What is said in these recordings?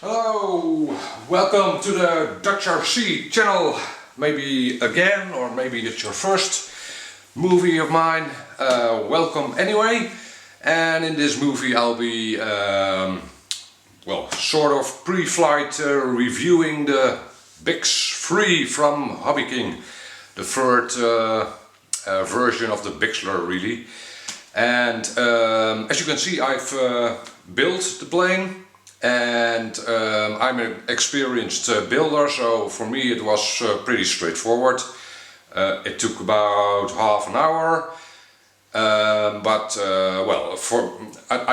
Hello, welcome to the DutchRC channel. Maybe again, or maybe it's your first movie of mine. Welcome anyway. And in this movie I'll be, sort of pre-flight reviewing the Bix3 from HobbyKing. The third version of the Bixler, really. And as you can see, I've built the plane. And I'm an experienced builder, so for me it was pretty straightforward. It took about half an hour, I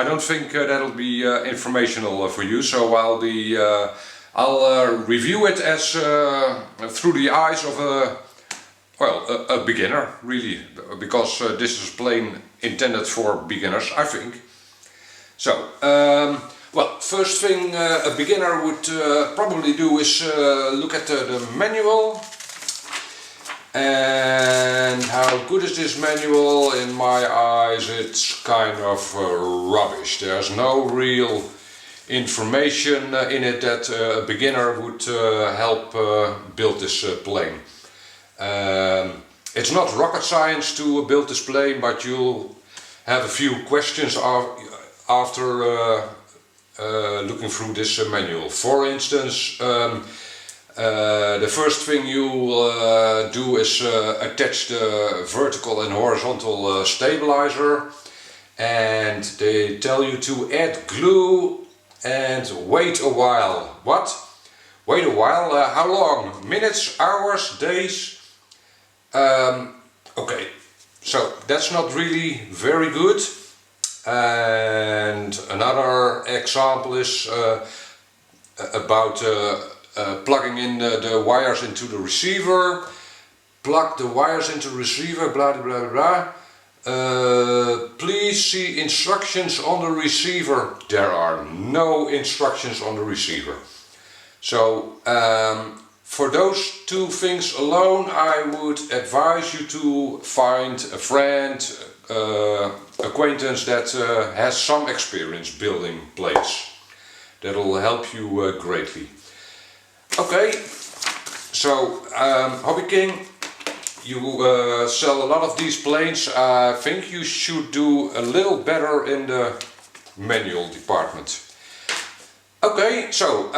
don't think that'll be informational for you. So I'll review it as through the eyes of a beginner, really, because this is a plane intended for beginners, I think. So. First thing a beginner would probably do is look at the manual. And how good is this manual? In my eyes, it's kind of rubbish. There's no real information in it that a beginner would help build this plane. It's not rocket science to build this plane, but you'll have a few questions after looking through this manual. For instance, the first thing you'll do is attach the vertical and horizontal stabilizer, and they tell you to add glue and wait a while. What? Wait a while? How long? Minutes, hours, days? Okay, so that's not really very good. And another example is about plugging in the wires into the receiver. Plug the wires into the receiver, blah blah blah. Please see instructions on the receiver. There are no instructions on the receiver. So for those two things alone, I would advise you to find a friend, acquaintance that has some experience building planes. That'll help you greatly. Okay, so HobbyKing, you sell a lot of these planes. I think you should do a little better in the manual department. Okay, so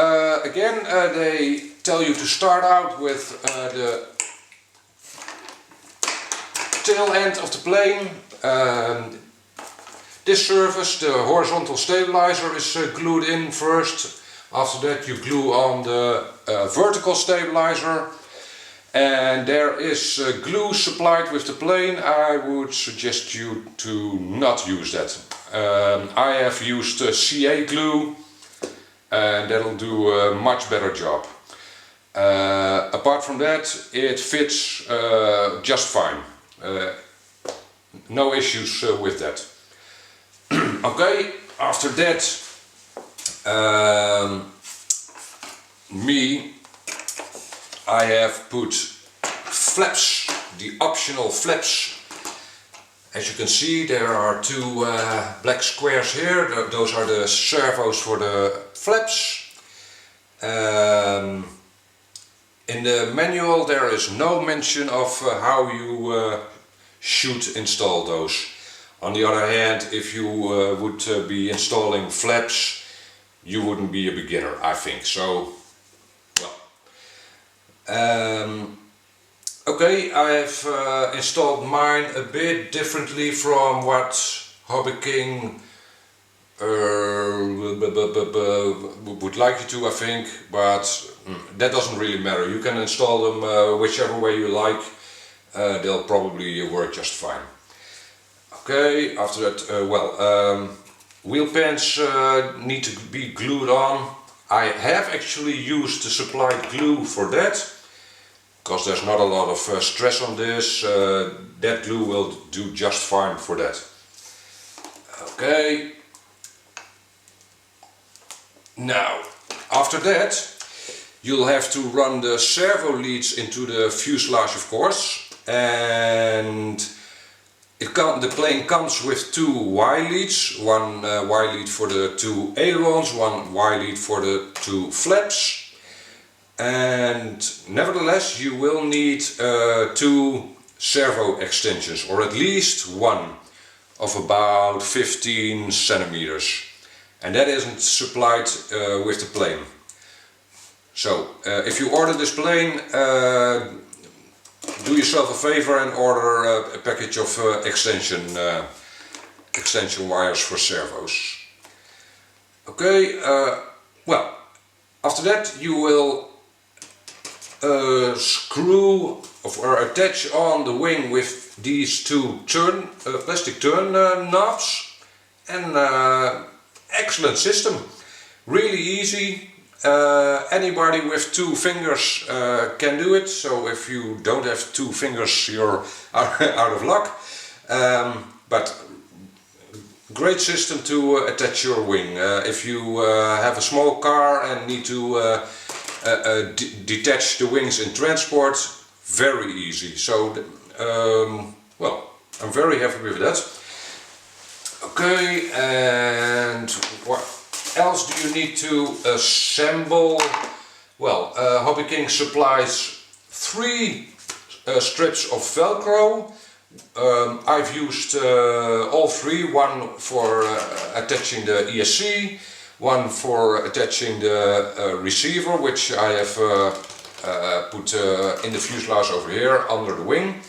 again they tell you to start out with the tail end of the plane. This surface, the horizontal stabilizer, is glued in first. After that you glue on the vertical stabilizer, and there is glue supplied with the plane. I would suggest you to not use that. I have used CA glue, and that'll do a much better job. Apart from that, it fits just fine. No issues with that. Okay, after that, I have put flaps, the optional flaps. As you can see, there are two black squares here. Those are the servos for the flaps. In the manual there is no mention of how you should install those. On the other hand, if you would be installing flaps, you wouldn't be a beginner, I think. So, okay, I've installed mine a bit differently from what HobbyKing would like you to, I think, but that doesn't really matter. You can install them whichever way you like. They'll probably work just fine. Okay, after that, wheel pans need to be glued on. I have actually used the supplied glue for that, because there's not a lot of stress on this. That glue will do just fine for that. Okay. Now, after that, you'll have to run the servo leads into the fuselage, of course, and The plane comes with two Y leads, one Y lead for the two ailerons, one Y lead for the two flaps, and nevertheless you will need two servo extensions, or at least one of about 15 centimeters, and that isn't supplied with the plane. So if you order this plane, do yourself a favor and order a package of extension wires for servos. Okay, well, after that you will screw or attach on the wing with these two plastic turn knobs, and excellent system, really easy. Anybody with two fingers can do it, so if you don't have two fingers you're out of luck. But great system to attach your wing. If you have a small car and need to detach the wings in transport, very easy. So well, I'm very happy with that. Okay, and what else do you need to assemble? Well, HobbyKing supplies 3 strips of Velcro. I've used all 3, one for attaching the ESC, one for attaching the receiver, which I have put in the fuselage over here under the wing,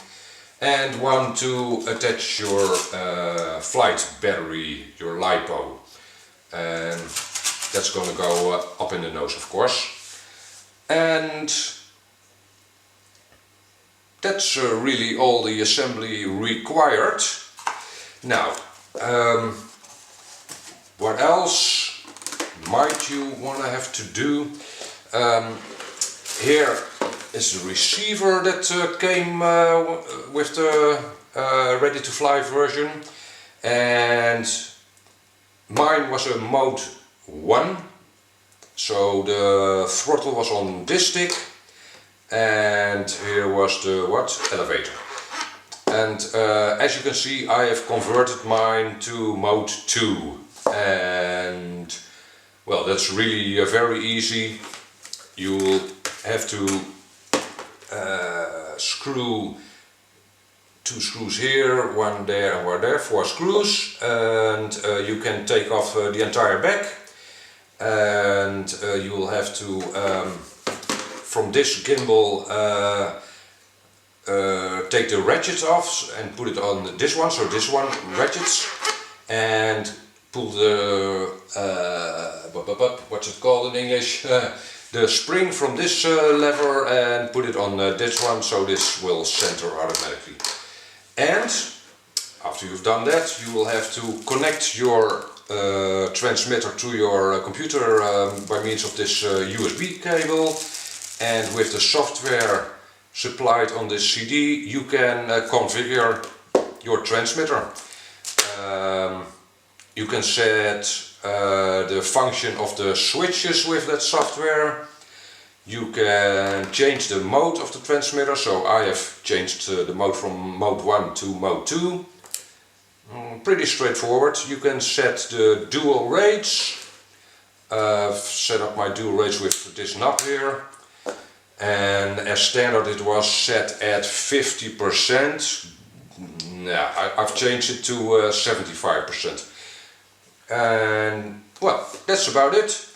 and one to attach your flight battery, your LiPo. And that's going to go up in the nose, of course. And that's really all the assembly required. Now, what else might you want to have to do? Here is the receiver that came with the ready to fly version, and mine was a mode 1, so the throttle was on this stick, and here was the elevator. And as you can see, I have converted mine to mode 2, and well, that's really very easy. You'll have to screw 2 screws here, 1 there and 1 there, 4 screws, and you can take off the entire back, and you will have to from this gimbal take the ratchets off and put it on this one, so this one ratchets, and pull the what's it called in English, the spring from this lever, and put it on this one, so this will center automatically. And after you've done that, you will have to connect your transmitter to your computer by means of this USB cable, and with the software supplied on this CD you can configure your transmitter. You can set the function of the switches with that software. You can change the mode of the transmitter, so I have changed the mode from mode 1 to mode 2. Pretty straightforward. You can set the dual rates. I've set up my dual rates with this knob here, and as standard it was set at 50%. Yeah, I've changed it to 75%. And well, that's about it.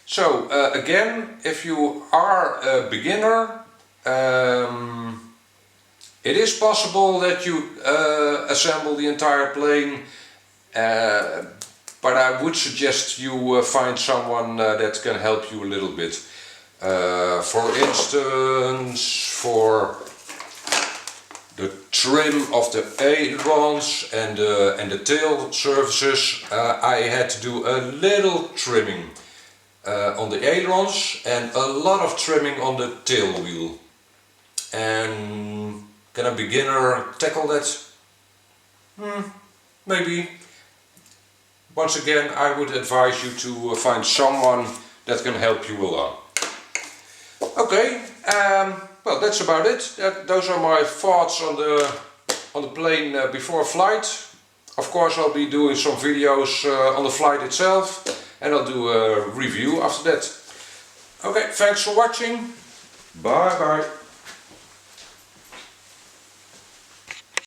So again, if you are a beginner, it is possible that you assemble the entire plane, but I would suggest you find someone that can help you a little bit. For instance, for the trim of the ailerons and the tail surfaces, I had to do a little trimming on the ailerons and a lot of trimming on the tail wheel. And can a beginner tackle that? Maybe. Once again, I would advise you to find someone that can help you along. Okay, well, that's about it. Those are my thoughts on on the plane before flight. Of course I'll be doing some videos on the flight itself, and I'll do a review after that. Okay, thanks for watching. Bye bye.